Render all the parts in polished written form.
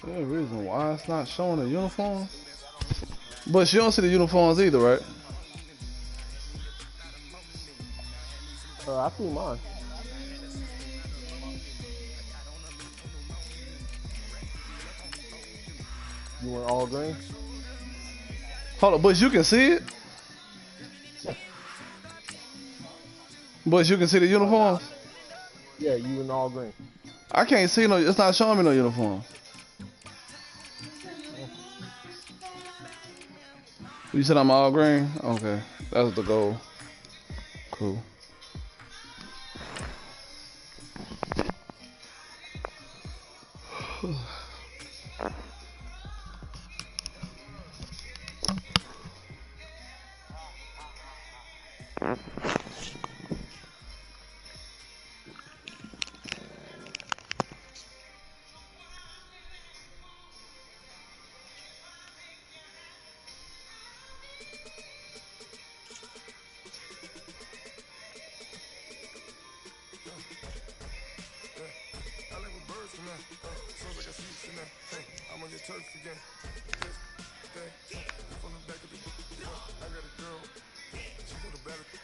Is there a reason why it's not showing the uniforms? But you don't see the uniforms either, right? I see mine. You want all green? Hold on, but you can see it? But you can see the uniforms? Yeah, you in all green. I can't see no, it's not showing me no uniform. You said I'm all green? Okay, that's the goal. Cool.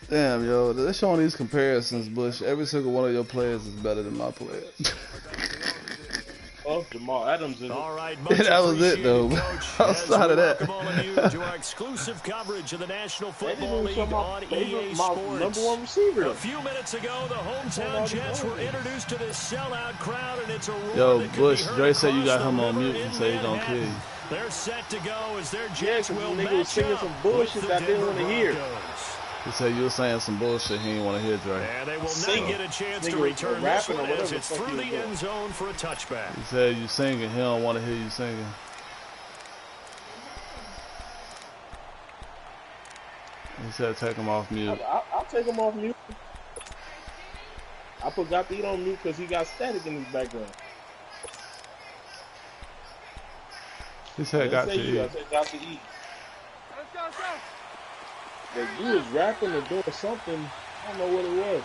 Damn, yo, they're showing these comparisons, Bush. Every single one of your players is better than my player. Oh, Jamal Adams is all right. That was it, though. Outside of that. Welcome all of you to our exclusive coverage of the National Football League on EA Sports. #1 receiver. A few minutes ago, the hometown Jets were introduced to this sellout crowd, and it's a roar. Yo, Bush, Dre said you got him on mute and say he's gonna kill you. They're set to go as their Jets will match match singing up some bullshit with that I the didn't Denver want to hear. Broncos. He said you were saying some bullshit he didn't want to hear, Dre. And they will Singing. not get a chance to Nigga, return this rapping one or whatever as the it's fuck through he the was doing. end zone for a touchback. He said you singing, he don't want to hear you singing. He said take him off mute. I'll take him off mute. I put Got to Eat on mute because he got static in his background. He said got to eat. I said Got to Eat. Let's go. Like, you was rapping or doing something. I don't know what it was.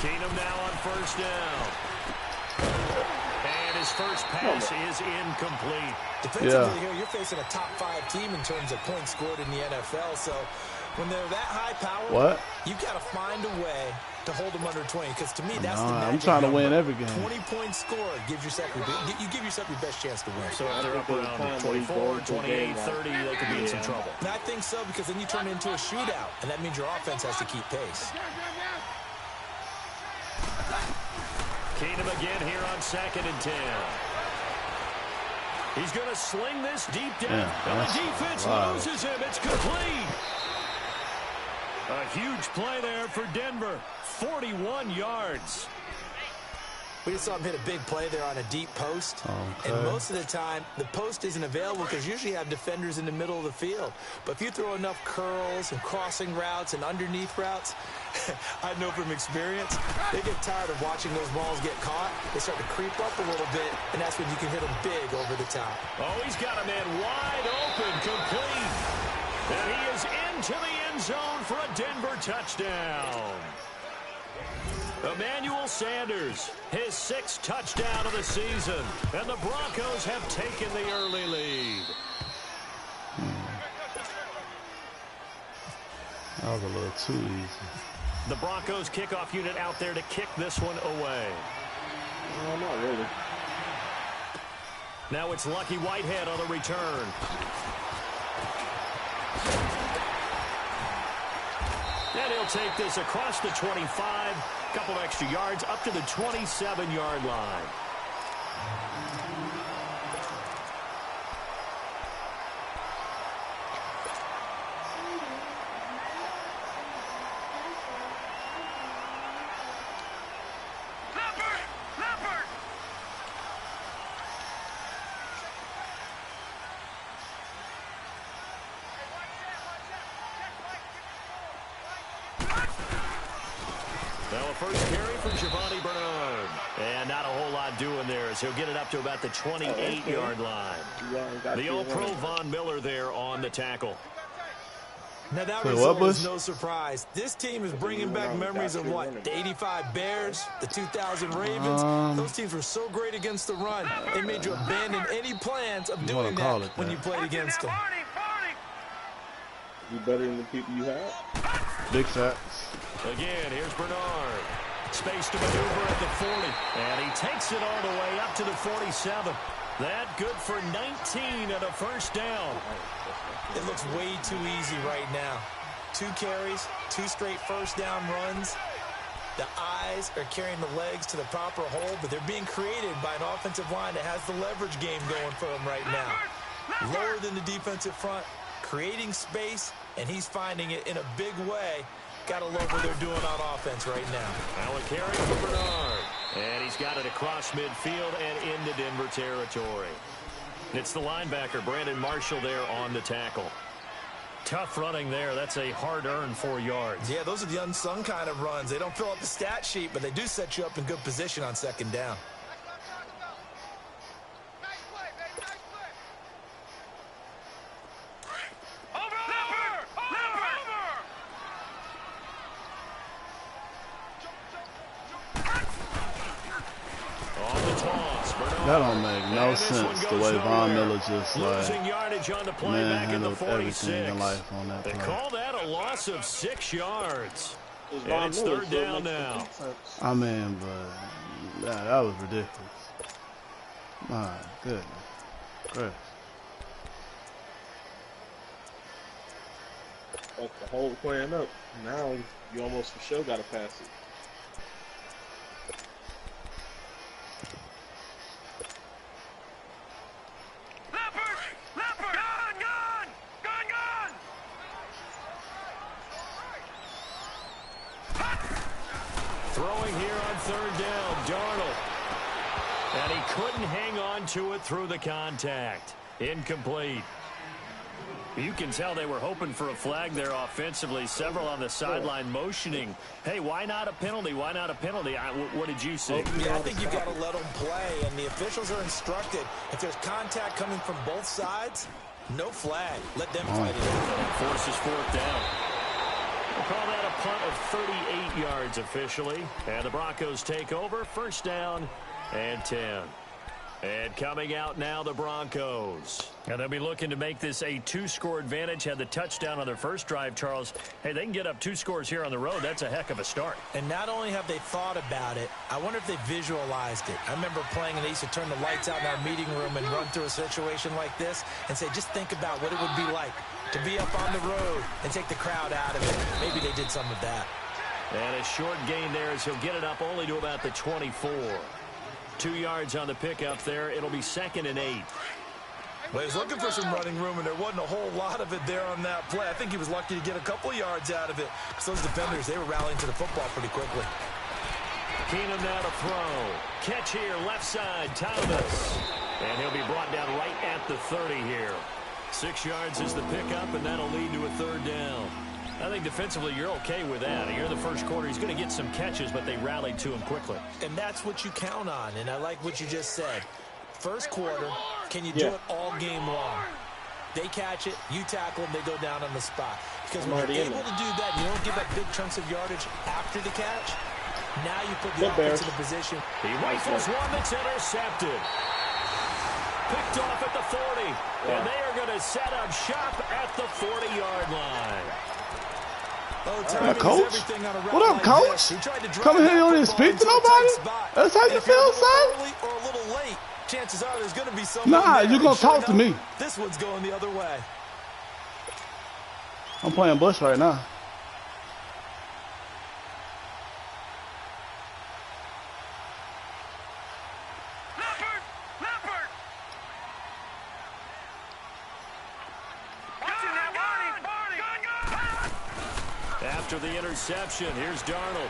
Keenum now on first down. And his first pass is incomplete. Defensively here, you're facing a top 5 team in terms of points scored in the NFL. So when they're that high power, you got to find a way to hold them under 20. Because to me, that's the magic I'm trying to win every game. 20 points scored gives yourself you give yourself your best chance to win. So if they're up around 24, 28, 30, they could be in some trouble. And I think so, because then you turn it into a shootout, and that means your offense has to keep pace. Keenum again here on 2nd and 10. He's going to sling this deep down. And the defense loses him. It's complete. A huge play there for Denver. 41 yards. We just saw him hit a big play there on a deep post. Okay. And most of the time, the post isn't available because usually you have defenders in the middle of the field. But if you throw enough curls and crossing routes and underneath routes, I know from experience, they get tired of watching those balls get caught. They start to creep up a little bit, and that's when you can hit them big over the top. Oh, he's got a man wide open, complete. And he is into the end zone for a Denver touchdown. Emmanuel Sanders, his 6th touchdown of the season. And the Broncos have taken the early lead. That was a little too easy. The Broncos kickoff unit out there to kick this one away. No, not really. Now it's Lucky Whitehead on the return. And he'll take this across the 25. Couple of extra yards up to the 27-yard line. First carry for Giovanni Bernard. And not a whole lot doing there as he'll get it up to about the 28-yard line. The All-Pro Von Miller there on the tackle. Now that Wait, result what, is Bush? no surprise. This team is bringing back memories of what? The 85 Bears, the 2000 Ravens. Those teams were so great against the run, they made you abandon any plans of doing that when you played against them. You better than the people you have. Big facts. Again, here's Bernard. Space to maneuver at the 40. And he takes it all the way up to the 47. That good for 19 and a first down. It looks way too easy right now. 2 carries, 2 straight first down runs. The eyes are carrying the legs to the proper hole, but they're being created by an offensive line that has the leverage game going for them right now. Lower than the defensive front, creating space, and he's finding it in a big way. Gotta love what they're doing on offense right now. Now a carry for Bernard. And he's got it across midfield and into Denver territory. It's the linebacker, Brandon Marshall, there on the tackle. Tough running there. That's a hard-earned 4 yards. Yeah, those are the unsung kind of runs. They don't fill up the stat sheet, but they do set you up in good position on second down. That don't make no sense the way Von Miller just losing yardage on the play back at the 46. Everything in life on that they play. Call that a loss of 6 yards. And it's third down now. I mean, but that was ridiculous. My goodness. Great. Like the whole plan up. Now you almost for sure gotta pass it. Throwing here on third down, Darnold. And he couldn't hang on to it through the contact. Incomplete. You can tell they were hoping for a flag there offensively. Several on the sideline motioning. Hey, why not a penalty? Why not a penalty? What did you see? Yeah, I think you've got to let them play, and the officials are instructed. If there's contact coming from both sides, no flag. Let them fight it out. Forces fourth down. We'll call that a punt of 38 yards officially. And the Broncos take over. First down and 10. And coming out now, the Broncos. And they'll be looking to make this a 2-score advantage. Had the touchdown on their first drive, Charles. Hey, they can get up 2 scores here on the road. That's a heck of a start. And not only have they thought about it, I wonder if they visualized it. I remember playing, and they used to turn the lights out in our meeting room and run through a situation like this and say, just think about what it would be like to be up on the road and take the crowd out of it. Maybe they did some of that. And a short gain there as he'll get it up only to about the 24. 2 yards on the pickup there. It'll be 2nd and 8. Well, he was looking for some running room, and there wasn't a whole lot of it there on that play. I think he was lucky to get a couple yards out of it because those defenders, they were rallying to the football pretty quickly. Keenum now to throw. Catch here, left side, Thomas. And he'll be brought down right at the 30 here. 6 yards is the pickup, and that'll lead to a third down. I think defensively you're okay with that. Here in the first quarter, he's going to get some catches, but they rallied to him quickly. And that's what you count on, and I like what you just said. First quarter, can you do it all game long? They catch it, you tackle them, they go down on the spot. Because when you're able to do that, you don't give up big chunks of yardage after the catch. Now you put the offense in a position. He rifles one that's intercepted. Picked off at the 40. And they are going to set up shop at the 40-yard line. Coach? What up, Coach? Come here, you don't even speak to nobody? That's how you feel, son? Or a little late, chances are there's going to be someone Nah, you're going to talk to me. This one's going the other way. I'm playing Bush right now. After the interception, here's Darnold.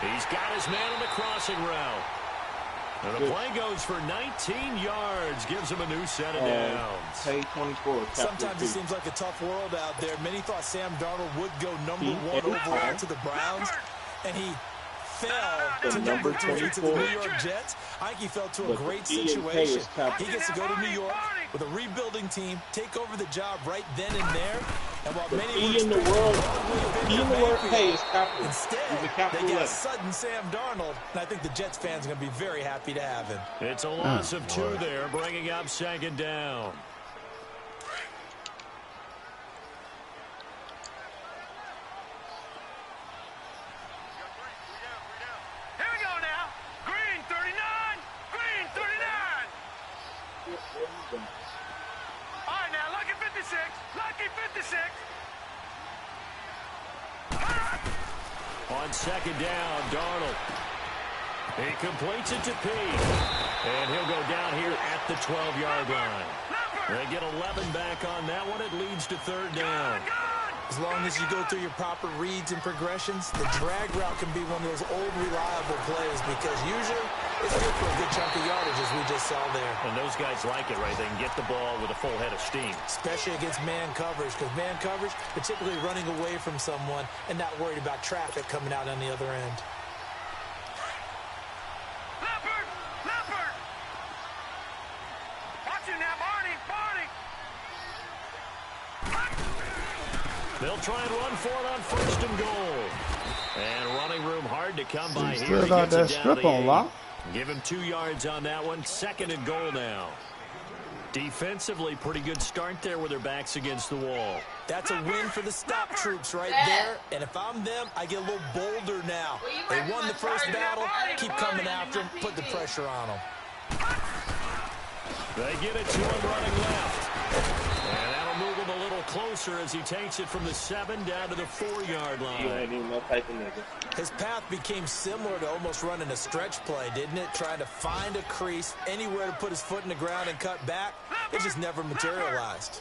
He's got his man on the crossing route. And the play goes for 19 yards. Gives him a new set of downs. Pay 24. Sometimes it seems like a tough world out there. Many thought Sam Darnold would go number 1 overall to the Browns. And he fell to number 3 to the New York Jets. I think he fell to a great situation. He gets to go to New York, with a rebuilding team, take over the job right then and there. And while many He in the world, hey, it's capital. Instead, they get a sudden Sam Darnold, and I think the Jets fans are going to be very happy to have him. It's a loss of 2 there, bringing up 2nd down. Here we go now. Green 39. Green 39. All right, now, lucky 56. Lucky 56. On 2nd down, Darnold. He completes it to Pete. And he'll go down here at the 12-yard line. They get 11 back on that one. It leads to 3rd down. As long as you go through your proper reads and progressions, the drag route can be one of those old reliable plays because usually it's good for a good chunk of yardage, as we just saw there. And those guys like it, right? They can get the ball with a full head of steam. Especially against man coverage, because man coverage, they're typically running away from someone and not worried about traffic coming out on the other end. Leopard! Leopard! Watch you now, Barney! Barney! They'll try and run for it on 1st and goal. And running room hard to come by here. Still got that strip on lock. Give him 2 yards on that one. 2nd and goal now. Defensively, pretty good start there with their backs against the wall. That's a win for the stop troops right there. And if I'm them, I get a little bolder now. They won the first battle. Keep coming after them. Put the pressure on them. They get it to him running left. And that'll move him a little closer as he takes it from the 7 down to the 4-yard line. You ain't even no type of nigga. His path became similar to almost running a stretch play, didn't it? Trying to find a crease, anywhere to put his foot in the ground and cut back. It just never materialized.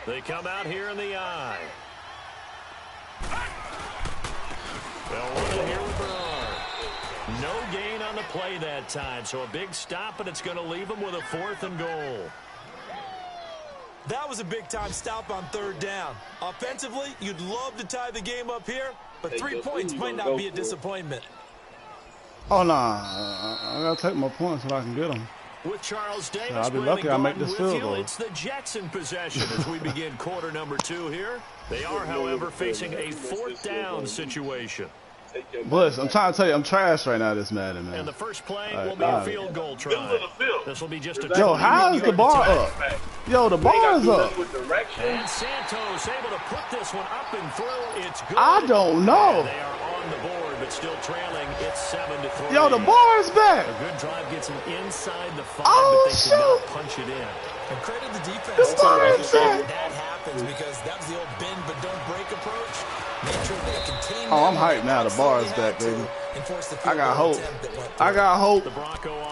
They come out here in the eye. They'll run it here with Bernard. No gain on the play that time, so a big stop, and it's going to leave them with a 4th and goal. That was a big-time stop on 3rd down. Offensively, you'd love to tie the game up here, but 3 points might not be a disappointment. Oh, nah. I got to take my points so I can get them. With Charles Davis, I'll be lucky I make this field goal. It's the Jets in possession as we begin quarter number 2 here. They are, however, facing a 4th down situation. Bush, I'm trying to tell you, I'm trash right now this Madden, man. And the first play will be a field goal try. This will be just a Yo, how is the bar up? Yo, the bar is up. And Santos able to put this one up and through. It's good. I don't know. And they are on the board, but still trailing. It's 7-3. Yo, the bar is back. A good drive gets them inside the 5, Oh, but they cannot punch it in. And credit the defense. The bar is back. That happens because that was the old bend but don't break approach. Make sure they contain. Oh, I'm hyped now. The bar is back, baby. I got hope. I got hope.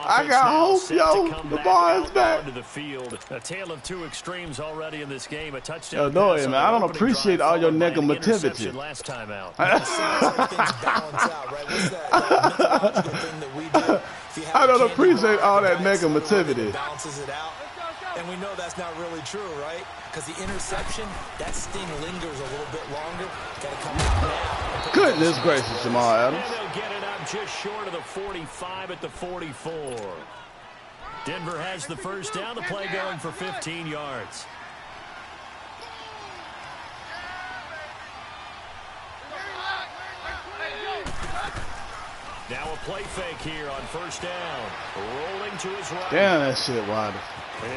I got hope, yo. The bar is back. To the field. A tale of 2 extremes already in this game. A touchdown. Yo, no, man. I don't appreciate all your negativity. Last time out. I don't appreciate all that negativity. Balances it out. And we know that's not really true, right? Because the interception, that sting lingers a little bit longer. Got to come out now. Goodness gracious, Jamal Adams. And they'll get it up just short of the 45 at the 44. Denver has the first down. The play going for 15 yards. Now a play fake here on first down. Rolling to his right. Damn, that shit wide.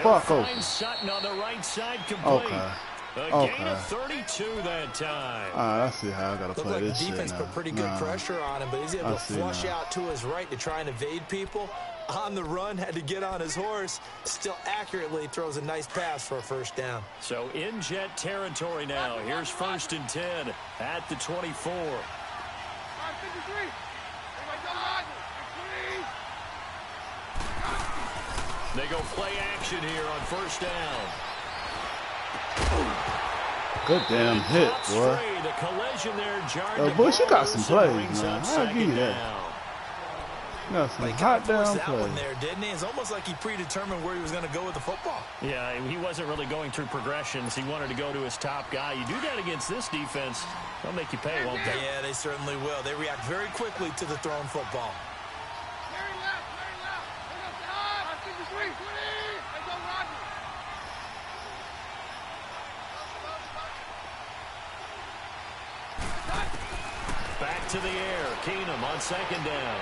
Fuck open. Sutton on the right side complete. Okay. A gain of 32 that time. I see how I gotta play like this the shit defense now. put pretty good pressure on him, but he's able to flush out to his right to try and evade people. On the run, had to get on his horse. Still accurately throws a nice pass for a first down. So in Jet territory now. Here's 1st and 10 at the 24. They go play action here on first down. Good damn hit, boy. The collision there jarred. Oh, Bush, you got some plays, man. I'll give you that. You got some hot down that plays. one there, didn't he? It's almost like he predetermined where he was going to go with the football. Yeah, he wasn't really going through progressions. He wanted to go to his top guy. You do that against this defense, they'll make you pay, won't they? Yeah, they certainly will. They react very quickly to the thrown football. to the air. Keenum on second down.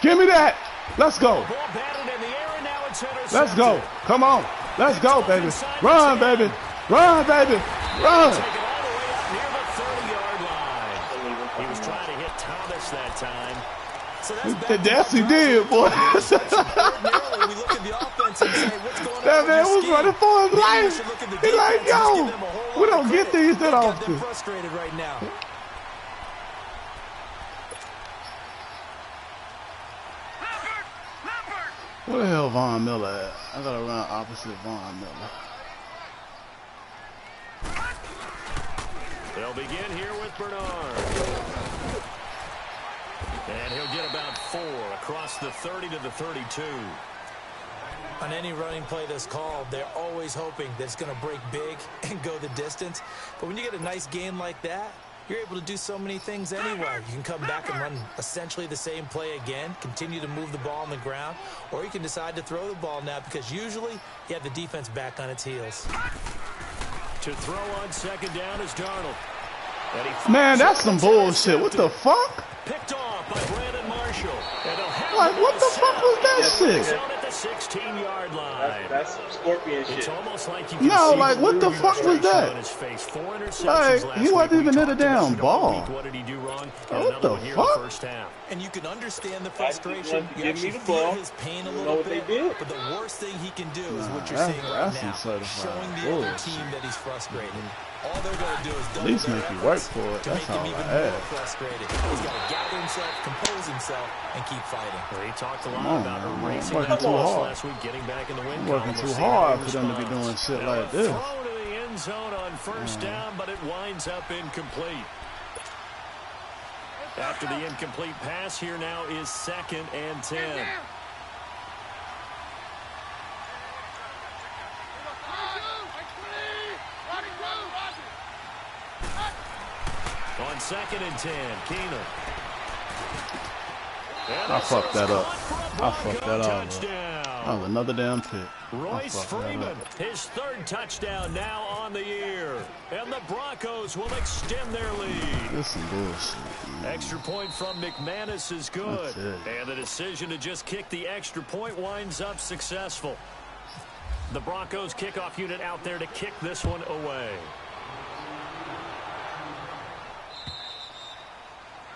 Give me that. Let's go. Ball batted in the air, and now it's intercepted. Let's go. Come on. Let's go, baby. Run, baby. Run, baby. Run. Take it all the way up near the 30-yard line. He was trying to hit Thomas that time. So that's Yes, he did, boy. Ordinarily, we look at the offense and say, what's going on? That man was running for his life. He's like, He's yo, we don't get these that often. They're frustrated right now. Where the hell Von Miller at? I gotta run opposite Von Miller. They'll begin here with Bernard. And he'll get about 4 across the 30 to the 32. On any running play that's called, they're always hoping that it's going to break big and go the distance. But when you get a nice gain like that, you're able to do so many things anyway. You can come back and run essentially the same play again, continue to move the ball on the ground, or you can decide to throw the ball now because usually you have the defense back on its heels. To throw on second down is Darnold. Man, that's some bullshit. What the fuck? Picked off by Brandon Marshall. Like, what the fuck was that shit? At the 16-yard line. That's some scorpion shit. It's almost like you can No, see like, what the fuck was that? on his face. 4 interceptions Like, last he wasn't week. even We hit a talked damn about ball. What did he do wrong? What Another the one here in the fuck? first half. And you can understand the I frustration. just You want to give me actually the feel ball. his pain a You know little what they bit. did? But the worst thing he can do is what you're Nah, seeing right that's now. some certified Showing the other bullshit. team that he's frustrated. All they're going to do is At double least their make you work efforts for it. to That's make him all even I more ask. frustrated. He's got to gather himself, compose himself, and keep fighting. Well, he talked a lot Come on, about man. erasing Working that too loss hard. last week, getting back in the win Working column. too We'll see how hard he for them to be responds. doing shit Now like a this. throw to the end zone on first down, but it winds up incomplete. After the incomplete pass, here now is 2nd and 10. On 2nd and 10, Keenum. I fucked that up. I fucked that all up. Touchdown. That was another damn pick. Royce Freeman, his 3rd touchdown now on the year. And the Broncos will extend their lead. This some bullshit, man. Extra point from McManus is good. And the decision to just kick the extra point winds up successful. The Broncos kickoff unit out there to kick this one away.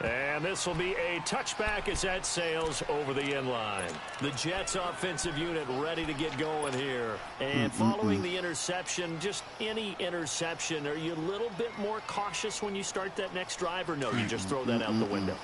And this will be a touchback as that sails over the end line. The Jets offensive unit ready to get going here. And following the interception, just any interception, are you a little bit more cautious when you start that next drive, or no, you just throw that out the window?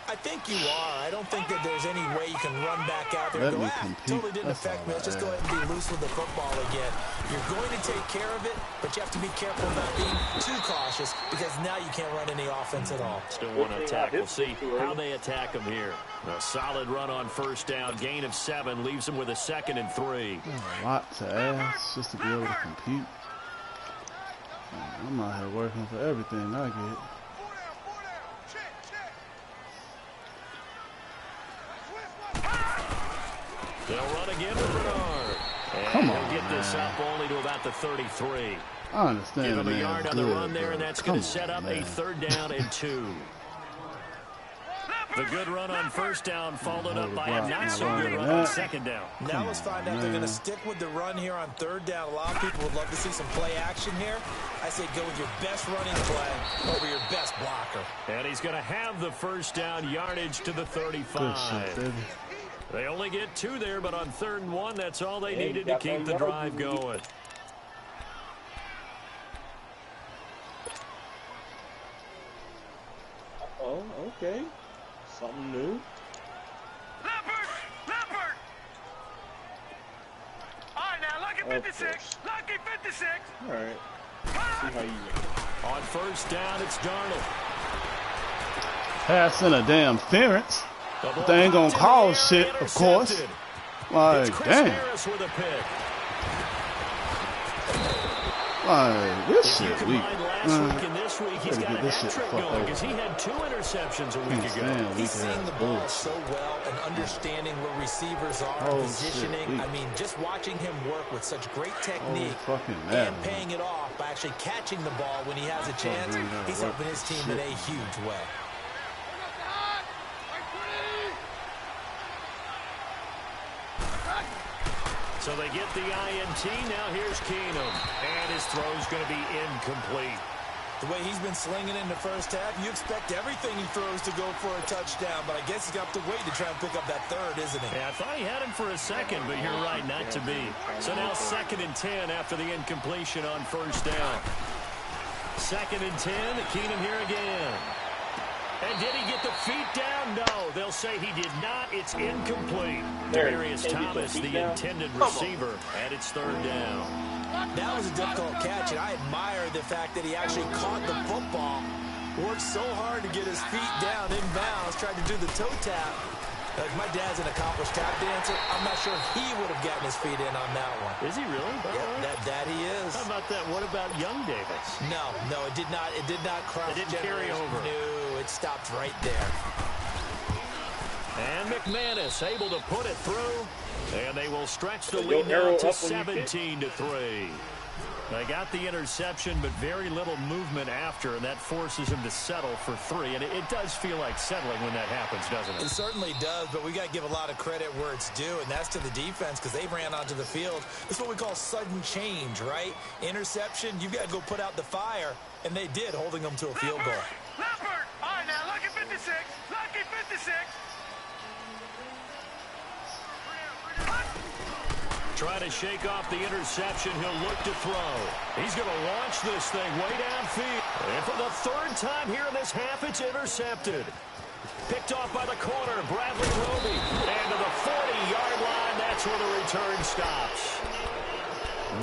I think you are. I don't think that there's any way you can run back out there and go, totally didn't affect me. Let's just go ahead and be loose with the football again. You're going to take care of it, but you have to be careful about being too cautious because now you can't run any offense at all. Still want to attack. We'll see how they attack them here. A solid run on first down. Gain of 7 leaves them with a 2nd and 3. A lot to ask just to be able to compete. I'm out here working for everything I get. They'll run again with Bernard. And Come on, he'll get this up only to about the 33. I understand. Give him a man, yard on good, the run there, and that's going to set up man. a 3rd down and 2. The good run on first down followed up by a not-so-good run on 2nd down. Now let's find out if they're going to stick with the run here on 3rd down. A lot of people would love to see some play action here. I say go with your best running play over your best blocker. And he's going to have the first down yardage to the 35. Good shit, baby. They only get 2 there, but on 3rd and 1, that's all they needed to keep the drive going. Oh, okay. Something new. Leopard! All right, now, lucky 56. Lucky 56. All right. See how you On first down, it's Darnold. Pass interference. But they ain't gonna call shit, of course. Like, damn. With a pick. Like, this shit weak. Last week and this week, he's got a this shit hat trick fucked going over. because he had 2 interceptions a week ago. He's seeing the ball so well and understanding where receivers are, positioning. Shit, I mean, just watching him work with such great technique fucking and paying it off by actually catching the ball when he has a chance. He's helping his team in a huge way. So they get the INT. Now here's Keenum. And his throw's going to be incomplete. The way he's been slinging in the first half, you expect everything he throws to go for a touchdown, but I guess he's got to wait to try and pick up that third, isn't he? Yeah, I thought he had him for a second, but you're right, not to be. So now 2nd and 10 after the incompletion on first down. 2nd and 10, Keenum here again. And did he get the feet down? No, they'll say he did not. It's incomplete. Demaryius Thomas, the intended receiver, and it's 3rd down. That was a difficult catch, and I admire the fact that he actually caught the football, worked so hard to get his feet down inbounds, tried to do the toe tap. Like, my dad's an accomplished tap dancer. I'm not sure he would have gotten his feet in on that one. Is he really? Yep, that he is. How about that? What about young Davis? No, it did not. It did not cross. It didn't carry over. No, it stopped right there. And McManus able to put it through. And they will stretch the lead now to 17-3. They got the interception, but very little movement after, and that forces him to settle for 3. And it does feel like settling when that happens, doesn't it? It certainly does, but we got to give a lot of credit where it's due, and that's to the defense because they ran onto the field. It's what we call sudden change, right? Interception, you've got to go put out the fire, and they did, holding them to a field goal. Leopard! All right, now, lucky 56. Lucky 56. Trying to shake off the interception. He'll look to throw. He's going to launch this thing way downfield. And for the 3rd time here in this half, it's intercepted. Picked off by the corner, Bradley Roby. And to the 40-yard line, that's where the return stops.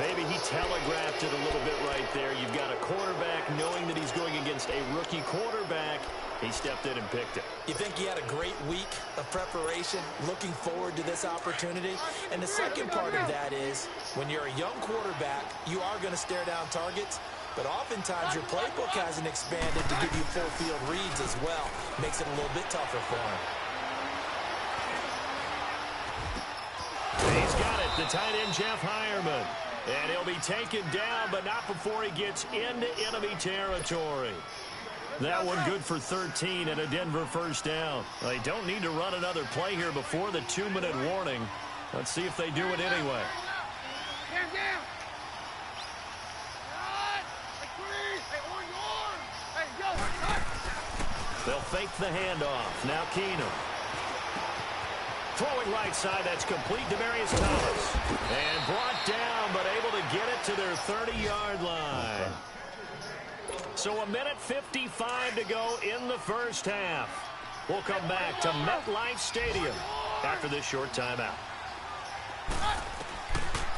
Maybe he telegraphed it a little bit right there. You've got a quarterback knowing that he's going against a rookie quarterback. He stepped in and picked it. You think he had a great week of preparation, looking forward to this opportunity? And the second part of that is, when you're a young quarterback, you are going to stare down targets, but oftentimes your playbook hasn't expanded to give you full field reads as well. Makes it a little bit tougher for him. He's got it, the tight end Jeff Hireman. And he'll be taken down, but not before he gets into enemy territory. That one good for 13 and a Denver first down. They don't need to run another play here before the 2-minute warning. Let's see if they do it anyway. They'll fake the handoff. Now Keenum. Throwing right side, that's complete. Demaryius Thomas. And brought down, but able to get it to their 30-yard line. So 1:55 to go in the first half. We'll come back to MetLife Stadium after this short timeout.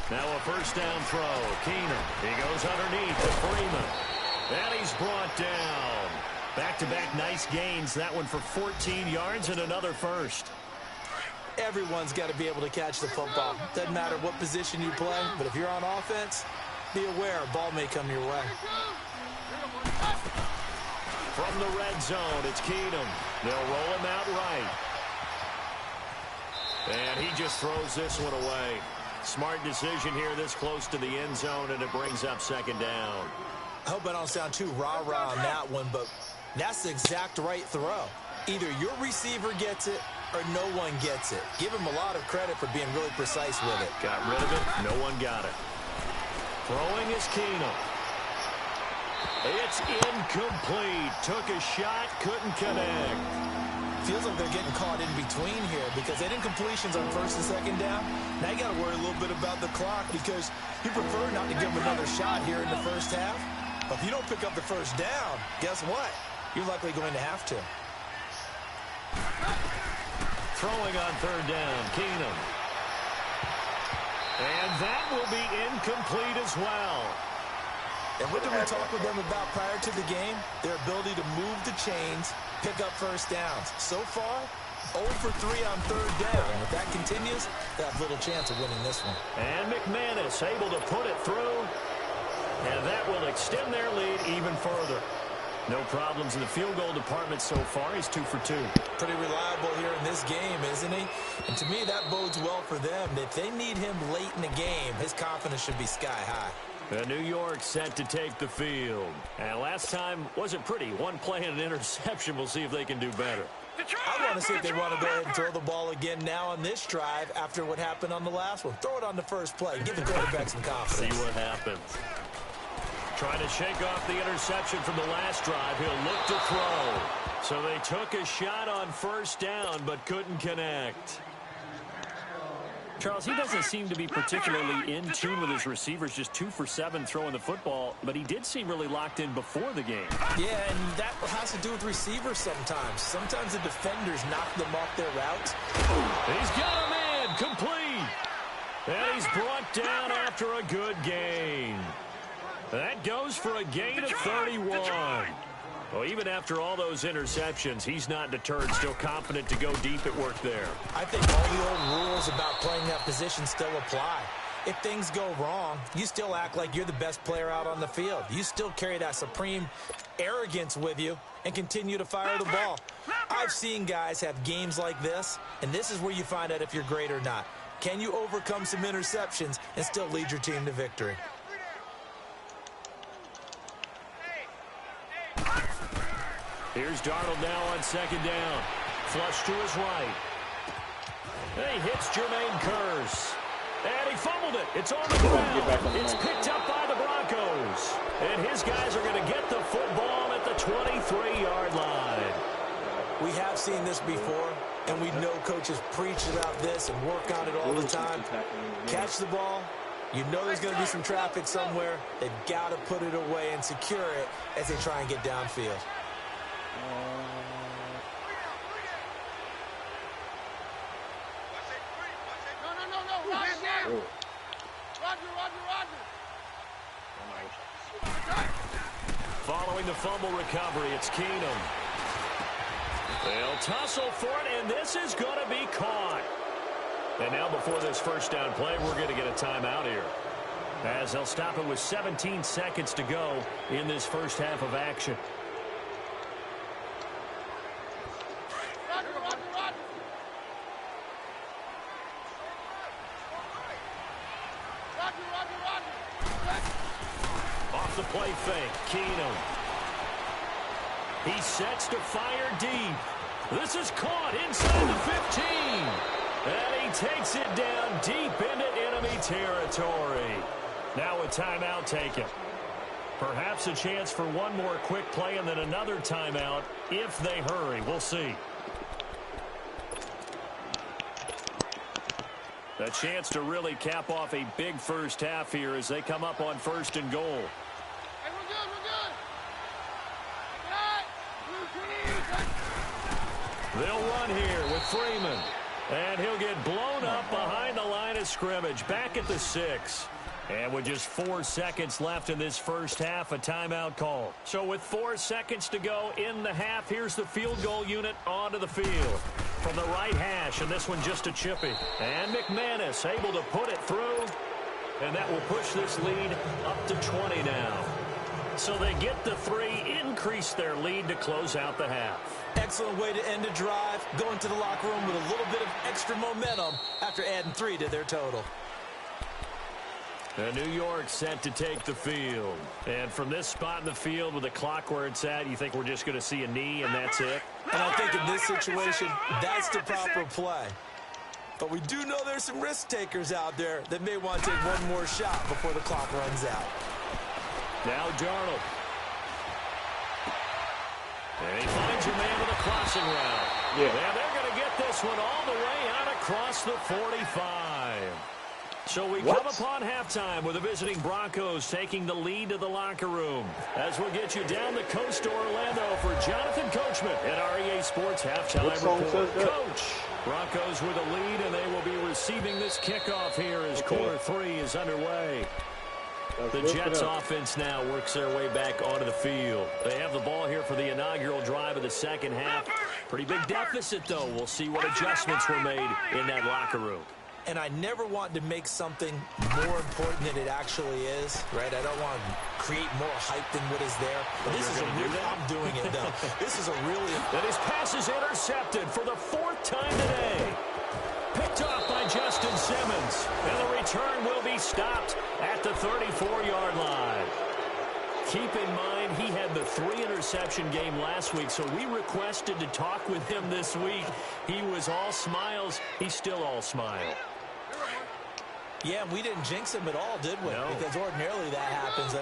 Now a first down throw. Keenum. He goes underneath to Freeman. And he's brought down. Back-to-back nice gains. That one for 14 yards and another first. Everyone's got to be able to catch the football. Doesn't matter what position you play, but if you're on offense, be aware a ball may come your way. From the red zone, it's Keenum. They'll roll him out right. And he just throws this one away. Smart decision here this close to the end zone, and it brings up 2nd down. I hope I don't sound too rah-rah on that one, but that's the exact right throw. Either your receiver gets it or no one gets it. Give him a lot of credit for being really precise with it. Got rid of it. No one got it. Throwing is Keenum. It's incomplete. Took a shot, couldn't connect. Feels like they're getting caught in between here because they did incompletions on 1st and 2nd down. Now you got to worry a little bit about the clock because you prefer not to give them another shot here in the first half. But if you don't pick up the first down, guess what? You're likely going to have to. Throwing on 3rd down, Keenum. And that will be incomplete as well. And what did we talk with them about prior to the game? Their ability to move the chains, pick up first downs. So far, 0 for 3 on 3rd down. And if that continues, they have little chance of winning this one. And McManus able to put it through. And that will extend their lead even further. No problems in the field goal department so far. He's 2 for 2. Pretty reliable here in this game, isn't he? And to me, that bodes well for them. If they need him late in the game, his confidence should be sky high. New York set to take the field. And last time wasn't pretty. One play and an interception. We'll see if they can do better. I want to see if they want to go ahead and throw the ball again now on this drive after what happened on the last one. Throw it on the first play. Give the quarterback some confidence. See what happens. Trying to shake off the interception from the last drive. He'll look to throw. So they took a shot on first down but couldn't connect. Charles, he doesn't seem to be particularly in tune with his receivers, just 2 for 7 throwing the football, but he did seem really locked in before the game. Yeah, and that has to do with receivers sometimes. Sometimes the defenders knock them off their routes. He's got a man complete. And he's brought down after a good gain. That goes for a gain of 31. Well, even after all those interceptions, he's not deterred, still confident to go deep at work there. I think all the old rules about playing that position still apply. If things go wrong, you still act like you're the best player out on the field. You still carry that supreme arrogance with you and continue to fire the ball. I've seen guys have games like this, and this is where you find out if you're great or not. Can you overcome some interceptions and still lead your team to victory? Here's Darnold now on second down. Flush to his right. He hits Jermaine Kearse. And he fumbled it. It's on the ground. It's picked up by the Broncos. And his guys are going to get the football at the 23-yard line. We have seen this before, and we know coaches preach about this and work on it all the time. Catch the ball. You know there's going to be some traffic somewhere. They've got to put it away and secure it as they try and get downfield. Following the fumble recovery, it's Keenum. They'll tussle for it, and this is going to be caught. And now before this first down play, we're going to get a timeout here, as they'll stop it with 17 seconds to go in this first half of action. Off the play fake, Keenum. He sets to fire deep. This is caught inside the 15. And he takes it down deep into enemy territory. Now a timeout taken. Perhaps a chance for one more quick play and then another timeout if they hurry. We'll see. A chance to really cap off a big first half here as they come up on 1st and goal. Hey, we're good. They'll run here with Freeman. And he'll get blown up behind the line of scrimmage, back at the 6. And with just 4 seconds left in this first half, a timeout call. So with 4 seconds to go in the half, here's the field goal unit onto the field. From the right hash, and this one just a chippy. And McManus able to put it through. And that will push this lead up to 20 now. So they get the 3, increase their lead to close out the half. Excellent way to end a drive, going to the locker room with a little bit of extra momentum after adding 3 to their total. And New York set to take the field. And from this spot in the field with the clock where it's at, you think we're just going to see a knee and that's it? And I think in this situation, that's the proper play. But we do know there's some risk takers out there that may want to take one more shot before the clock runs out. Now Darnold. And he finds your man with a crossing route. Yeah, they're going to get this one all the way out across the 45. So we come upon halftime with the visiting Broncos taking the lead to the locker room. As we'll get you down the coast to Orlando for Jonathan Coachman at REA Sports Halftime Report. Coach, Broncos with a lead, and they will be receiving this kickoff here as quarter 3 is underway. The Jets offense now works their way back onto the field. They have the ball here for the inaugural drive of the second half. Pretty big deficit, though. We'll see what adjustments were made in that locker room. And I never want to make something more important than it actually is, right? I don't want to create more hype than what is there. But this is a really, I'm doing it, though. This is a really... And his pass is intercepted for the 4th time today. Picked off by Justin Simmons. And the return will be stopped at the 34-yard line. Keep in mind, he had the 3-interception game last week, so we requested to talk with him this week. He was all smiles. He's still all smile. Yeah, we didn't jinx him at all, did we? No. Because ordinarily that happens,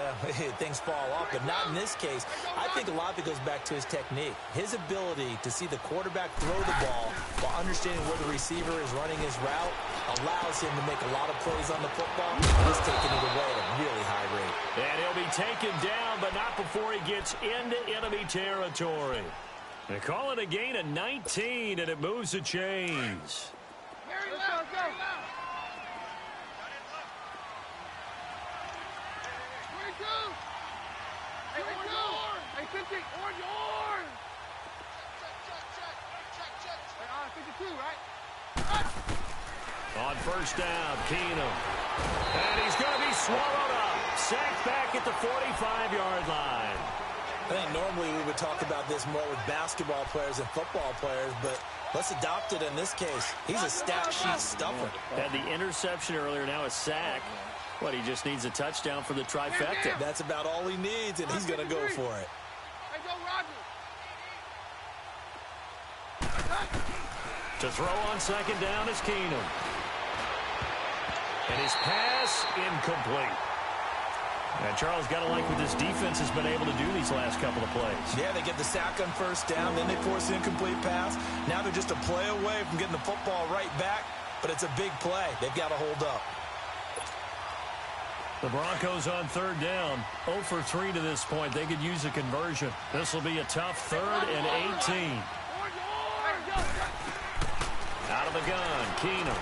things fall off, but not in this case. I think a lot of it goes back to his technique. His ability to see the quarterback throw the ball while understanding where the receiver is running his route allows him to make a lot of plays on the football. He's taking it away at a really high rate. And he'll be taken down, but not before he gets into enemy territory. They call it a gain of 19, and it moves the chains. Let's go. Hey, 50, orange. Check. 52, right? On first down, Keenum. And he's going to be swallowed up. Sacked back at the 45-yard line. I think normally we would talk about this more with basketball players and football players, but let's adopt it in this case. He's a stat sheet stuffer. Had the interception earlier, now a sack. What, he just needs a touchdown for the trifecta. That's about all he needs, and he's going to go for it. Hey, go, Roger. To throw on second down is Keenum. And his pass incomplete. And Charles, got to like what this defense has been able to do these last couple of plays. Yeah, they get the sack on first down, then they force an incomplete pass. Now they're just a play away from getting the football right back, but it's a big play. They've got to hold up. The Broncos on third down, 0 for 3 to this point. They could use a conversion. This will be a tough 3rd and 18. Out of the gun, Keenum.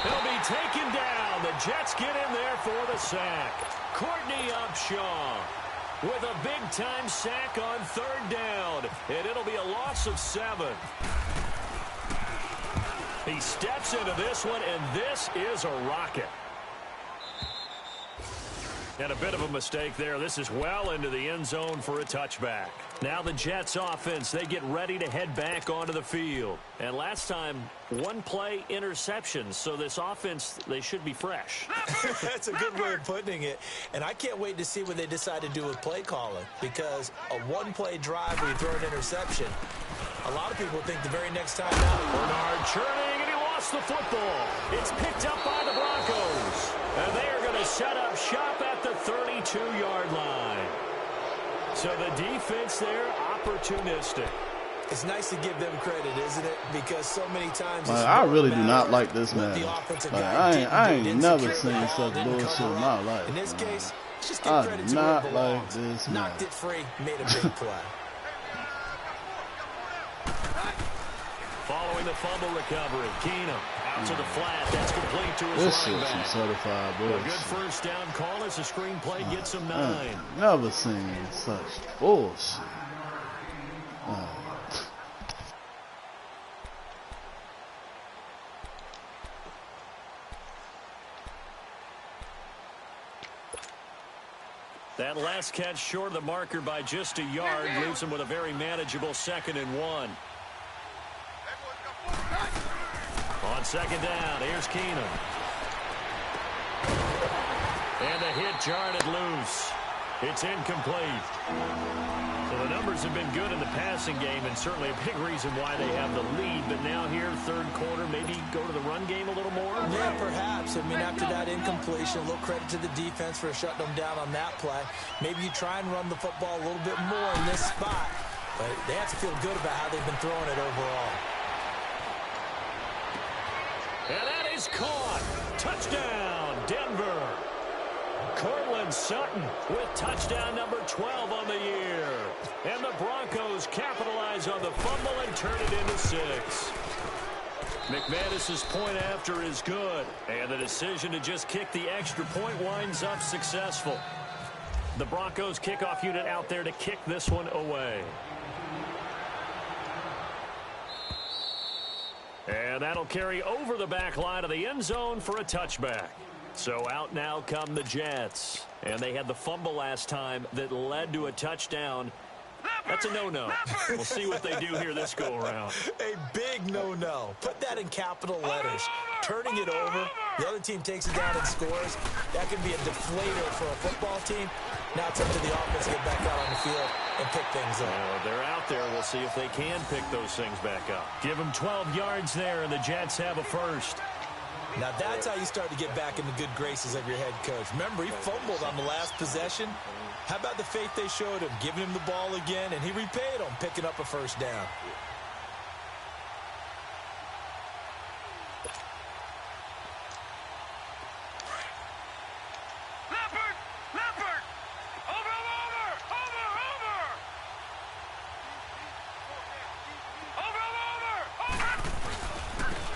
He'll be taken down. The Jets get in there for the sack. Courtney Upshaw with a big-time sack on third down, and it'll be a loss of 7. He steps into this one, and this is a rocket. And a bit of a mistake there. This is well into the end zone for a touchback. Now the Jets offense, they get ready to head back onto the field. And last time, 1-play interceptions. So this offense, they should be fresh. That's a good way of putting it. And I can't wait to see what they decide to do with play calling. Because a 1-play drive where you throw an interception, a lot of people think the very next time out. Bernard churning, and he lost the football. It's picked up by the Broncos. And they are going to set up shop at the 32-yard line. So the defense there, opportunistic. It's nice to give them credit, isn't it? Because so many times I really do not like this man. I ain't never seen such bullshit in my life. In this case, just give credit to where it belongs. This man. Knocked it free, made a big play. Following the fumble recovery, Keenum out to the flat. That's complete to his running back. This is some certified bullshit. A good first down call as the screenplay gets him 9. I've never seen such bullshit. That last catch short of the marker by just a yard leaves him with a very manageable 2nd and 1. On second down, here's Keenum. And the hit jarred it loose. It's incomplete. So the numbers have been good in the passing game, and certainly a big reason why they have the lead. But now here, third quarter, maybe go to the run game a little more? Yeah, perhaps. I mean, after that incompletion, a little credit to the defense for shutting them down on that play. Maybe you try and run the football a little bit more in this spot. But they have to feel good about how they've been throwing it overall. And that is caught. Touchdown, Denver. Cortland Sutton with touchdown number 12 on the year. And the Broncos capitalize on the fumble and turn it into 6. McManus's point after is good. And the decision to just kick the extra point winds up successful. The Broncos kickoff unit out there to kick this one away. And that'll carry over the back line of the end zone for a touchback. So out now come the Jets. And they had the fumble last time that led to a touchdown. That's a no-no. We'll see what they do here this go-around. A big no-no. Put that in capital letters. Turning it over, the other team takes it down and scores. That can be a deflator for a football team. Now it's up to the offense to get back out on the field and pick things up. They're out there. We'll see if they can pick those things back up. Give them 12 yards there, and the Jets have a first. Now that's how you start to get back in the good graces of your head coach. Remember, he fumbled on the last possession. How about the faith they showed him, giving him the ball again, and he repaid them, picking up a first down.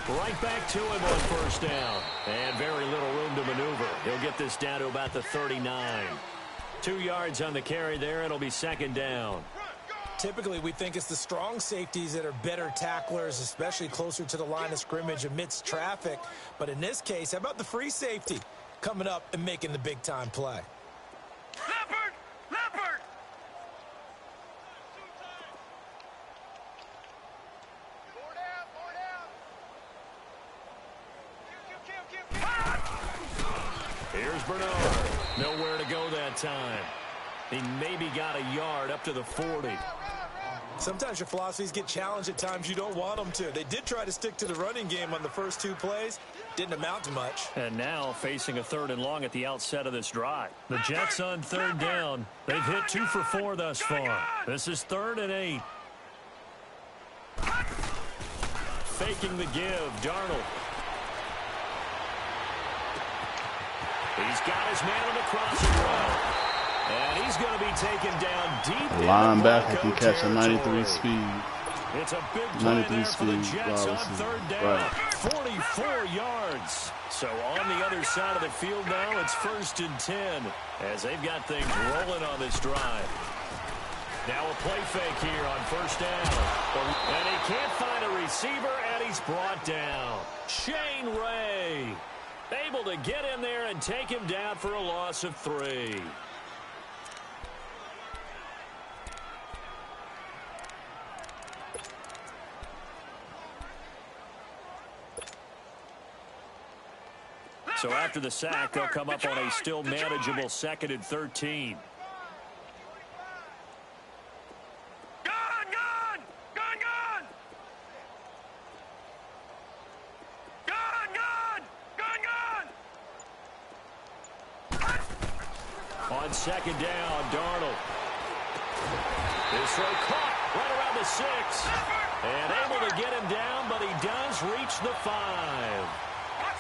Right back to him on first down. And very little room to maneuver. He'll get this down to about the 39. 2 yards on the carry there. It'll be second down. Typically, we think it's the strong safeties that are better tacklers, especially closer to the line of scrimmage amidst traffic. But in this case, how about the free safety coming up and making the big-time play? Leopard! Leopard! Here's Bernard. Nowhere to go that time. He maybe got a yard up to the 40. Sometimes your philosophies get challenged at times you don't want them to. They did try to stick to the running game on the first 2 plays. Didn't amount to much. And now facing a 3rd and long at the outset of this drive. The Jets on 3rd down. They've hit 2 for 4 thus far. This is 3rd and 8. Faking the give. Darnold. He's got his man on the crossing route. And he's going to be taken down deep. The linebacker can catch a 93 speed. It's a big play there for the Jets on obviously. 3rd down. Right. 44 yards. So on the other side of the field now, it's 1st and 10 as they've got things rolling on this drive. Now a play fake here on 1st down. And he can't find a receiver, and he's brought down. Shane Ray able to get in there and take him down for a loss of 3. So after the sack, they'll come up on a still manageable 2nd and 13. On 2nd down, Darnold. His throw caught right around the 6. And able to get him down, but he does reach the 5.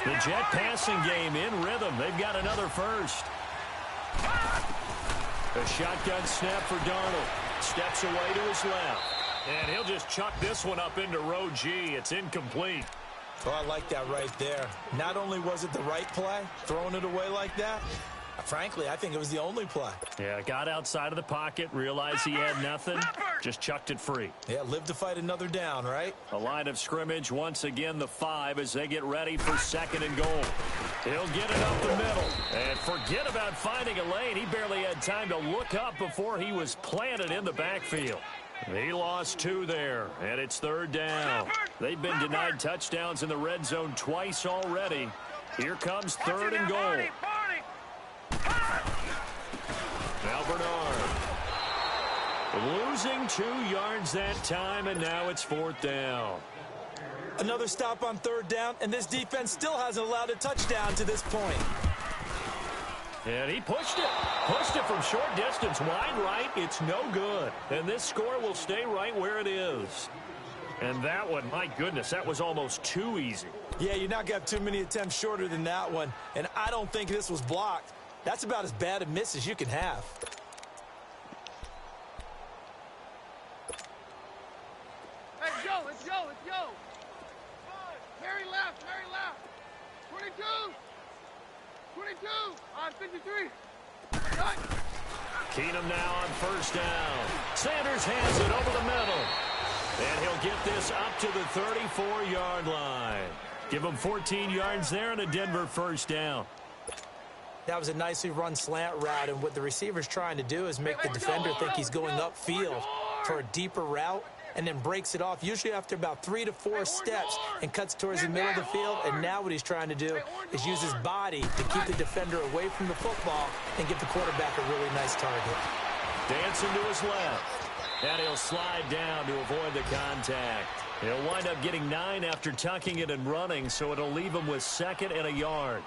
The Jet passing game in rhythm. They've got another first. A shotgun snap for Darnold. Steps away to his left. And he'll just chuck this one up into row G. It's incomplete. Oh, I like that right there. Not only was it the right play, throwing it away like that, frankly, I think it was the only play. Yeah, got outside of the pocket, realized he had nothing, just chucked it free. Yeah, live to fight another down, right? A line of scrimmage, once again the 5 as they get ready for 2nd and goal. He'll get it up the middle. And forget about finding a lane. He barely had time to look up before he was planted in the backfield. He lost 2 there, and it's 3rd down. They've been denied touchdowns in the red zone twice already. Here comes 3rd and goal. Now Bernard. Losing 2 yards that time, and now it's 4th down. Another stop on 3rd down, and this defense still hasn't allowed a touchdown to this point. And he pushed it from short distance, wide right. It's no good. And this score will stay right where it is. And that one, my goodness, that was almost too easy. Yeah, you're not going to have too many attempts shorter than that one. And I don't think this was blocked. That's about as bad a miss as you can have. Let's go, let's go, let's go. Harry left, 22. 22 on 53. Keenum now on 1st down. Sanders hands it over the middle. And he'll get this up to the 34-yard line. Give him 14 yards there and a Denver 1st down. That was a nicely run slant route, and what the receiver's trying to do is make the defender think he's going upfield. for a deeper route and then breaks it off, usually after about 3 to 4 steps, and cuts towards the middle of the field. And now what he's trying to do is use his body to keep the defender away from the football and get the quarterback a really nice target. Dancing to his left. And he'll slide down to avoid the contact. He'll wind up getting 9 after tucking it and running, so it'll leave him with 2nd and a yard.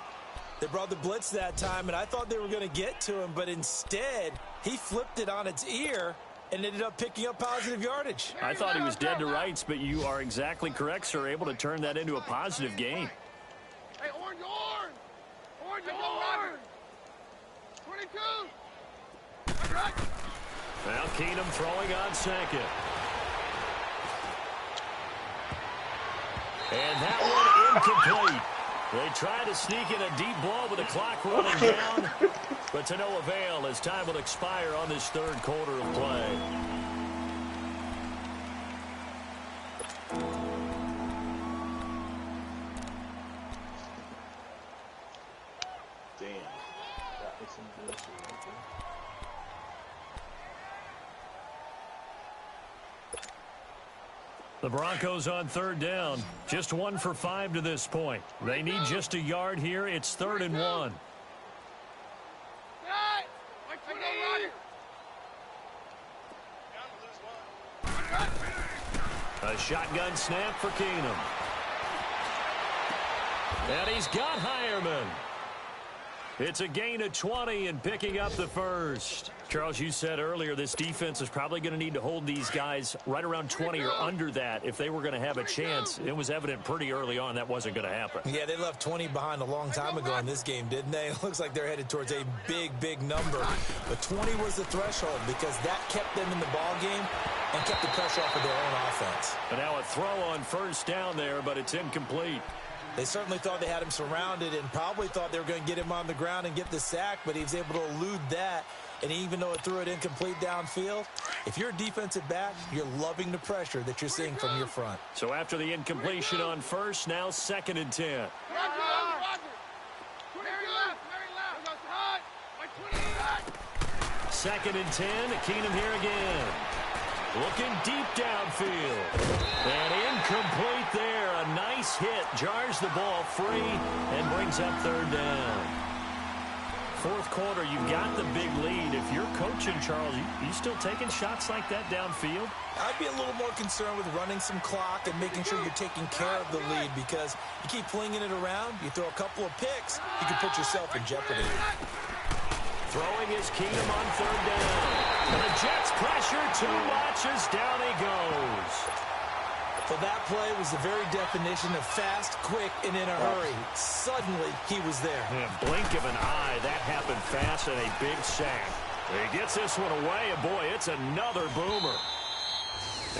They brought the blitz that time, and I thought they were going to get to him, but instead he flipped it on its ear and ended up picking up positive yardage. I thought he was dead to rights, but you are exactly correct, sir. Able to turn that into a positive gain. Hey, orange! Orange, orange! 22! Now Keenum throwing on 2nd. And that one incomplete. They try to sneak in a deep ball with the clock running down, but to no avail as time will expire on this 3rd quarter of play. Damn. That was some bullshit right there. The Broncos on 3rd down. Just 1 for 5 to this point. They need just a yard here. It's 3rd and 1. A shotgun snap for Keenum. And he's got Hireman. It's a gain of 20 and picking up the 1st. Charles, you said earlier this defense is probably going to need to hold these guys right around 20 or under that if they were going to have a chance. It was evident pretty early on that wasn't going to happen. Yeah, they left 20 behind a long time ago in this game, didn't they? It looks like they're headed towards a big, big number. But 20 was the threshold because that kept them in the ball game and kept the pressure off of their own offense. But now a throw on 1st down there, but it's incomplete. They certainly thought they had him surrounded and probably thought they were going to get him on the ground and get the sack, but he was able to elude that. And even though it threw it incomplete downfield, if you're a defensive back, you're loving the pressure that you're seeing from your front. So after the incompletion on 1st, now 2nd and 10. 2nd and 10, Keenum here again. Looking deep downfield. And incomplete there. A nice hit. Jars the ball free and brings up 3rd down. 4th quarter, you've got the big lead. If you're coaching, Charles, you still taking shots like that downfield? I'd be a little more concerned with running some clock and making sure you're taking care of the lead because you keep flinging it around, you throw a couple of picks, you can put yourself in jeopardy. Throwing his Keenum on 3rd down. And the Jets pressure too much as down he goes. So that play was the very definition of fast, quick, and in a hurry. Suddenly, he was there. Yeah, blink of an eye, that happened fast and a big sack. He gets this one away, and boy, it's another boomer.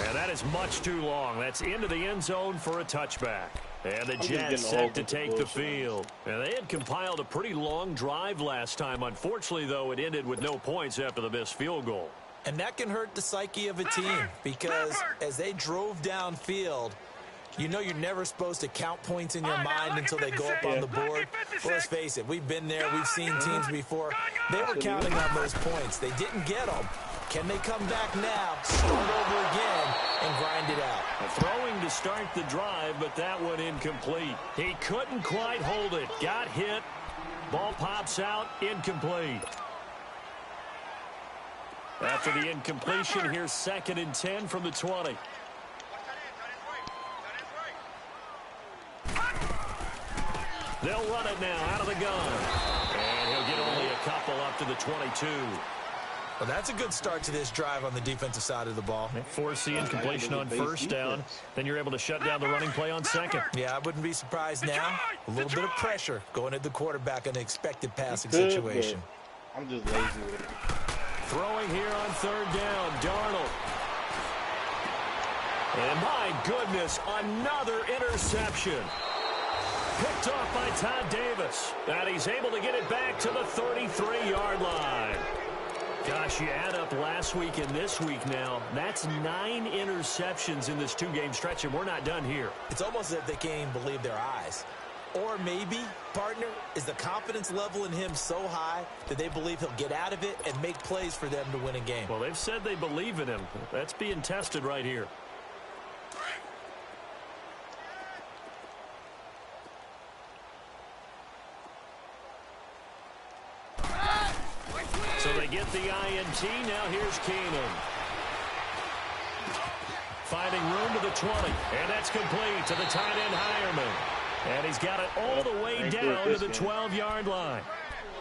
And that is much too long. That's into the end zone for a touchback. And the Jets set to take the field. And they had compiled a pretty long drive last time. Unfortunately, though, it ended with no points after the missed field goal. And that can hurt the psyche of a team because as they drove downfield, you know you're never supposed to count points in your mind until they go up on the board. Well, let's face it, we've been there. We've seen teams before. They were counting on those points. They didn't get them. Can they come back now, start over again, and grind it out? Throwing to start the drive, but that one incomplete. He couldn't quite hold it. Got hit. Ball pops out. Incomplete. After the incompletion, here's 2nd and 10 from the 20. They'll run it now out of the gun. And he'll get only a couple up to the 22. Well, that's a good start to this drive on the defensive side of the ball. Force the incompletion on 1st down. Then you're able to shut down the running play on 2nd. Yeah, I wouldn't be surprised now. A little bit of pressure going at the quarterback in an expected passing situation. I'm just lazy with it. Throwing here on 3rd down, Darnold. And my goodness, another interception. Picked off by Todd Davis. And he's able to get it back to the 33-yard line. Gosh, you add up last week and this week now. That's 9 interceptions in this 2-game stretch, and we're not done here. It's almost as if they can't even believe their eyes. Or maybe, partner, is the confidence level in him so high that they believe he'll get out of it and make plays for them to win a game? Well, they've said they believe in him. That's being tested right here. So they get the INT. Now here's Keenum. Finding room to the 20. And that's complete to the tight end, Hireman. And he's got it all the way down to the 12-yard line.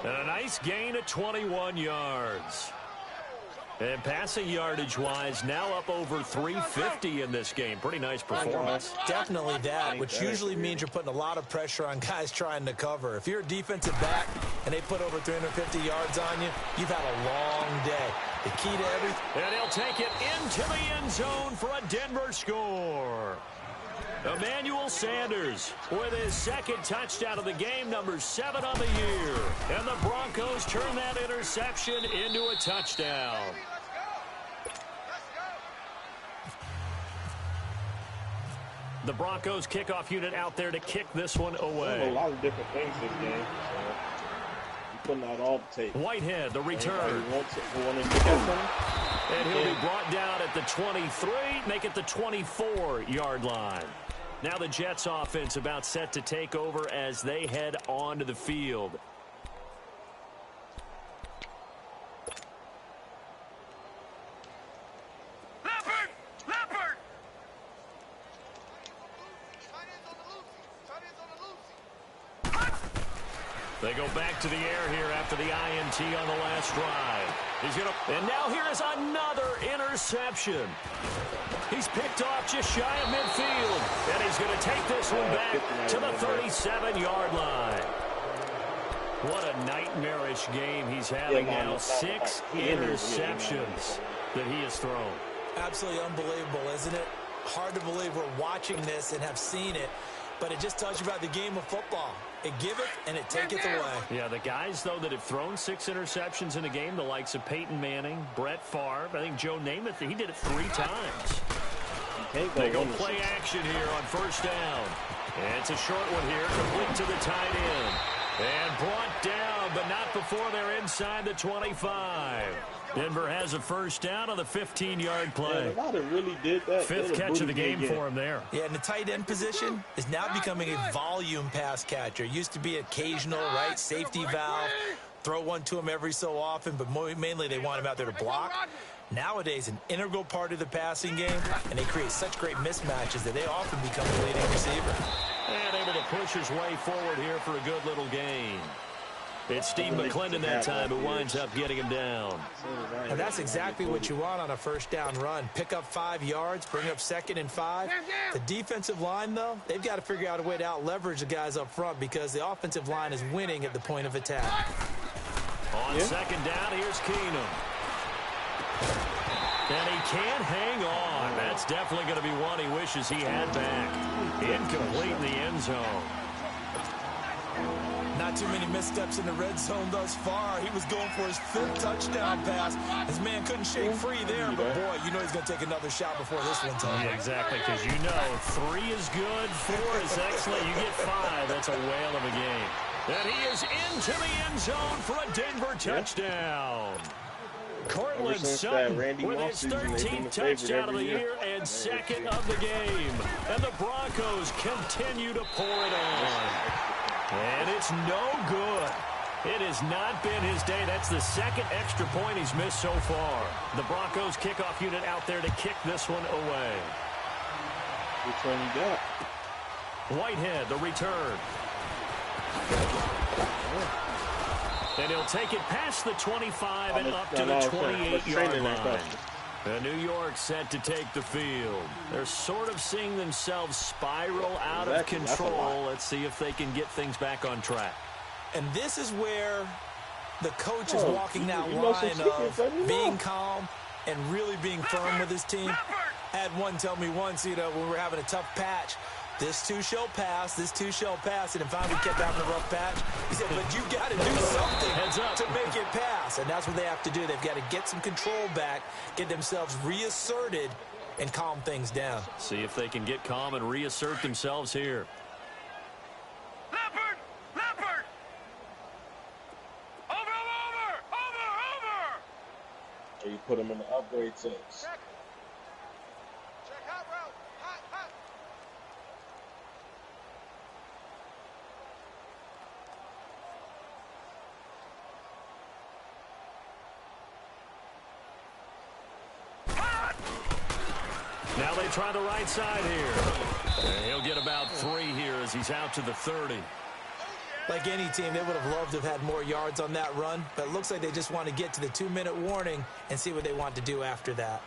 And a nice gain of 21 yards. And passing yardage-wise, now up over 350 in this game. Pretty nice performance. Definitely that, which usually means you're putting a lot of pressure on guys trying to cover. If you're a defensive back and they put over 350 yards on you, you've had a long day. The key to everything. And he'll take it into the end zone for a Denver score. Emmanuel Sanders with his second touchdown of the game, number 7 on the year. And the Broncos turn that interception into a touchdown. The Broncos kickoff unit out there to kick this one away. A lot of different things this game. You're putting out all the tape. Whitehead, the return. And he'll be brought down at the 23, make it the 24-yard line. Now the Jets offense about set to take over as they head onto the field. They go back to the air here after the INT on the last drive. And now here is another interception. He's picked off just shy of midfield. And he's going to take this one back to the 37-yard line. What a nightmarish game he's having now. 6 interceptions that he has thrown. Absolutely unbelievable, isn't it? Hard to believe we're watching this and have seen it. But it just tells you about the game of football. It giveth and it taketh away. Yeah, the guys, though, that have thrown 6 interceptions in a game, the likes of Peyton Manning, Brett Favre, I think Joe Namath, he did it 3 times. They go play action here on first down. And it's a short one here, complete to the tight end. And brought down, but not before they're inside the 25. Denver has a first down on the 15-yard play. Yeah, really did that. 5th catch of the game for him there. Yeah, and the tight end position is now becoming a volume pass catcher. Used to be occasional, right, safety valve. Throw one to him every so often, but mainly they want him out there to block. Nowadays, an integral part of the passing game, and they create such great mismatches that they often become the leading receiver. And able to push his way forward here for a good little gain. It's Steve McClendon that time who winds up getting him down. And that's exactly what you want on a first down run. Pick up 5 yards, bring up 2nd and 5. The defensive line, though, they've got to figure out a way to out-leverage the guys up front because the offensive line is winning at the point of attack. On second down, here's Keenum. And he can't hang on. That's definitely going to be one he wishes he had back. Incomplete in the end zone. Not too many missteps in the red zone thus far. He was going for his 5th touchdown pass. His man couldn't shake free there, but boy, you know he's going to take another shot before this one's over. Yeah, exactly, because you know 3 is good, 4 is excellent. You get 5, that's a whale of a game. And he is into the end zone for a Denver touchdown. Cortland Sutton with his 13th touchdown of the year and 2nd of the game. And the Broncos continue to pour it on. And it's no good. It has not been his day. That's the 2nd extra point he's missed so far. The Broncos kickoff unit out there to kick this one away. Which one you got? Whitehead, the return. And he'll take it past the 25 and up to the 28-yard line. And New York set to take the field. They're sort of seeing themselves spiral out of control. Let's see if they can get things back on track. And this is where the coach is walking that line of being calm and really being firm with his team. I had one tell me once, when we were having a tough patch, this too shall pass, this too shall pass. And finally kept having a rough patch. He said, but you got to do something to make it pass. And that's what they have to do. They've got to get some control back, get themselves reasserted, and calm things down. See if they can get calm and reassert themselves here. put him in the upgrade sense. Check hot route. Hot. Now they try the right side here. And he'll get about 3 here as he's out to the 30. Like any team, they would have loved to have had more yards on that run, but it looks like they just want to get to the 2-minute warning and see what they want to do after that.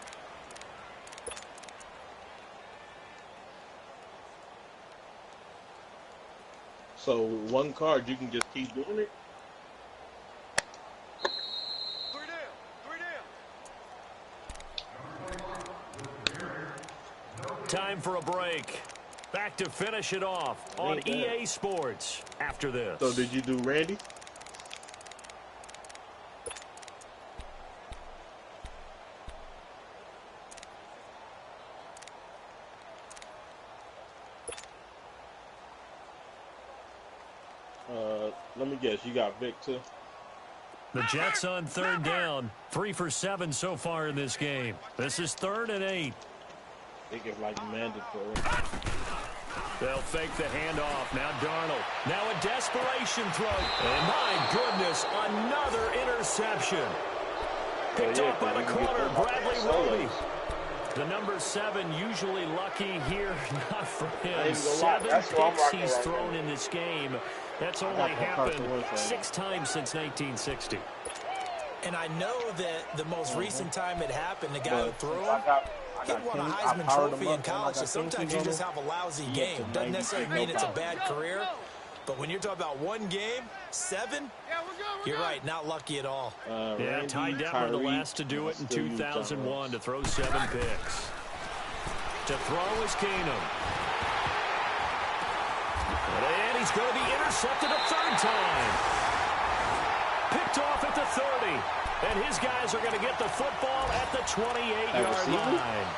So with one card, you can just keep doing it? 3 down. Time for a break. Back to finish it off on EA Sports after this. So did you do Randy? Let me guess, you got Vic too? The Jets on 3rd down. 3 for 7 so far in this game. This is 3rd and 8. I think it's like mandatory. They'll fake the handoff. Now Darnold. Now a desperation throw. And my goodness, another interception. Picked off by the corner, Bradley Roby. The number 7 usually lucky here. Not for him. 7 picks he's thrown in this game. That's only happened 6 times since 1960. And I know that the most recent time it happened, the guy who threw him, he won a Heisman Trophy in college, so sometimes you just have a lousy game. Doesn't necessarily mean it's a bad career, but when you're talking about one game, 7, you're right, not lucky at all. Yeah, Ty Detmer, the last to do it in 2001, to throw 7 picks. To throw is Keenum. And he's going to be intercepted a 3rd time. Picked off at the 30. And his guys are going to get the football at the 28-yard line.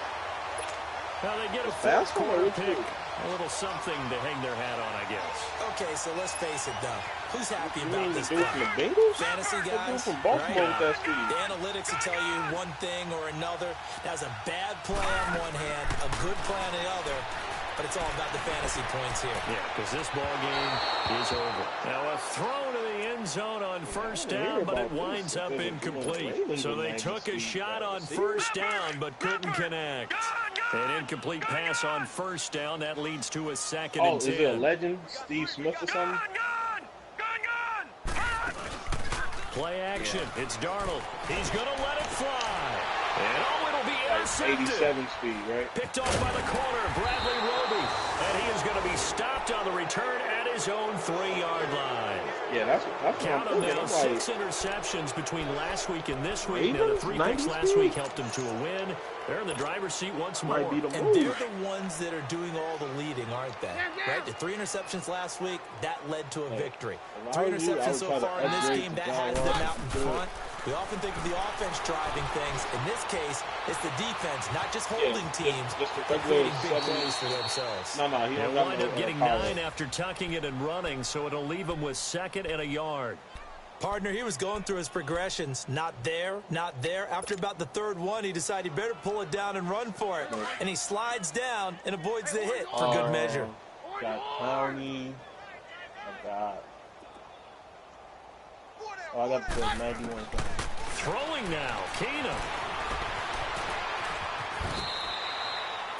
Now they get a 4th quarter pick. A little something to hang their hat on, I guess. Okay, so let's face it, though. Who's happy about this play? Fantasy guys, right? The analytics will tell you one thing or another. That was a bad play on one hand, a good play on the other. But it's all about the fantasy points here. Yeah, because this ball game is over. Now a throw to the end zone on 1st down, but it winds up incomplete. So they took a shot on 1st down, but couldn't connect. An incomplete pass on 1st down. That leads to a 2nd and 10. Is it a legend, Steve Smith or something? Play action. It's Darnold. He's going to let it fly. And it'll be intercepted. 87 speed, right? Picked off by the corner, Bradley Roby. And he is going to be stopped on the return at his own 3-yard line. Yeah, that's Count them now, 6 interceptions between last week and this week. Now, the 3 picks last week helped him to a win. They're in the driver's seat once more. And they're the ones that are doing all the leading, aren't they? Right? The 3 interceptions last week, that led to a victory. 3 interceptions so far in this game, that has them out in front. We often think of the offense driving things. In this case, it's the defense, not just holding teams, but creating big plays for themselves. He'll wind up getting 9 after tucking it and running, so it'll leave him with 2nd and a yard. Partner, he was going through his progressions. Not there, not there. After about the 3rd one, he decided he better pull it down and run for it. And he slides down and avoids the hit for good measure. Got Clowney. I got the 91. Throwing now, Keenum.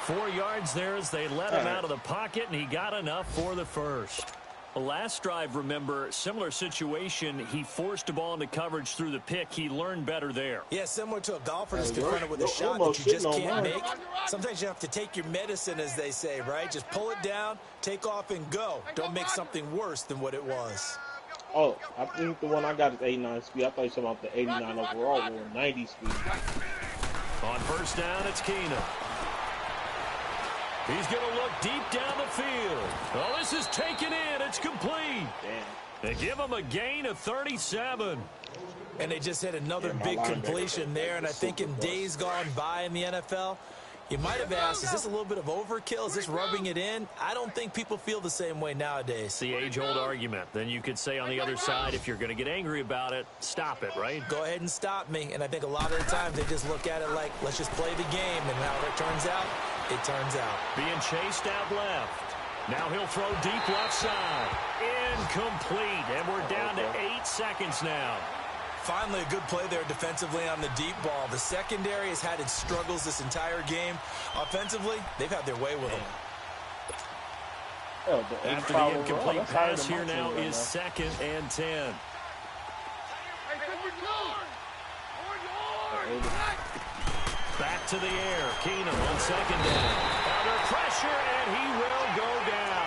4 yards there as they let him out of the pocket, and he got enough for the 1st. The last drive, remember, similar situation. He forced a ball into coverage through the pick. He learned better there. Yeah, similar to a golfer that's confronted with a shot that you just can't make. Sometimes you have to take your medicine, as they say, right? Just pull it down, take off, and go. Don't make something worse than what it was. Oh, I think the one I got is 89 speed. I thought you were talking about the 89 overall or 90 speed. On 1st down, it's Keenum. He's going to look deep down the field. Oh, this is taken in. It's complete. Damn. They give him a gain of 37. And they just hit another big completion there. And I think in days gone by in the NFL, You might have asked, is this a little bit of overkill? Is this rubbing it in? I don't think people feel the same way nowadays. It's the age-old argument. Then you could say on the other side, if you're going to get angry about it, stop it, right? Go ahead and stop me. And I think a lot of the times they just look at it like, let's just play the game. And however it turns out, it turns out. Being chased out left. Now he'll throw deep left side. Incomplete. And we're down to 8 seconds now. Finally, a good play there defensively on the deep ball. The secondary has had its struggles this entire game. Offensively, they've had their way with them. After the incomplete pass here now is 2nd and 10. Back to the air. Keenum on 2nd down. Under pressure, and he will go down.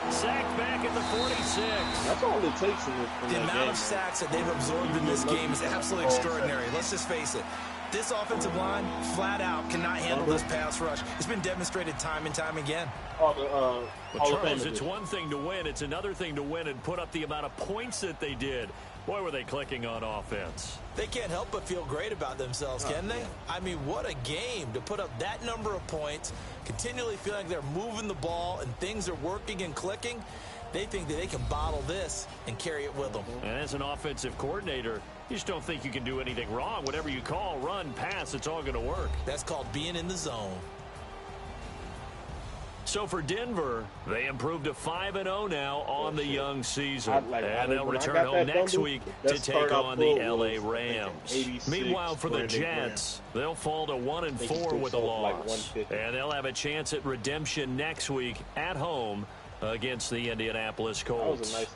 Sacked back at the 46. That's all it takes in this The amount of sacks that they've absorbed in this game is absolutely extraordinary. Let's just face it. This offensive line, flat out, cannot handle this pass rush. It's been demonstrated time and time again. Well, Charles, it's one thing to win. It's another thing to win and put up the amount of points that they did. Boy, were they clicking on offense. They can't help but feel great about themselves, can they? I mean, what a game to put up that number of points, continually feeling like they're moving the ball and things are working and clicking. They think that they can bottle this and carry it with them. And as an offensive coordinator, you just don't think you can do anything wrong. Whatever you call, run, pass, it's all going to work. That's called being in the zone. So for Denver, they improved to 5-0 now on the young season. And they'll return home next week to take on the LA Rams. Meanwhile, for the Jets, they'll fall to 1-4 with a loss. And they'll have a chance at redemption next week at home against the Indianapolis Colts.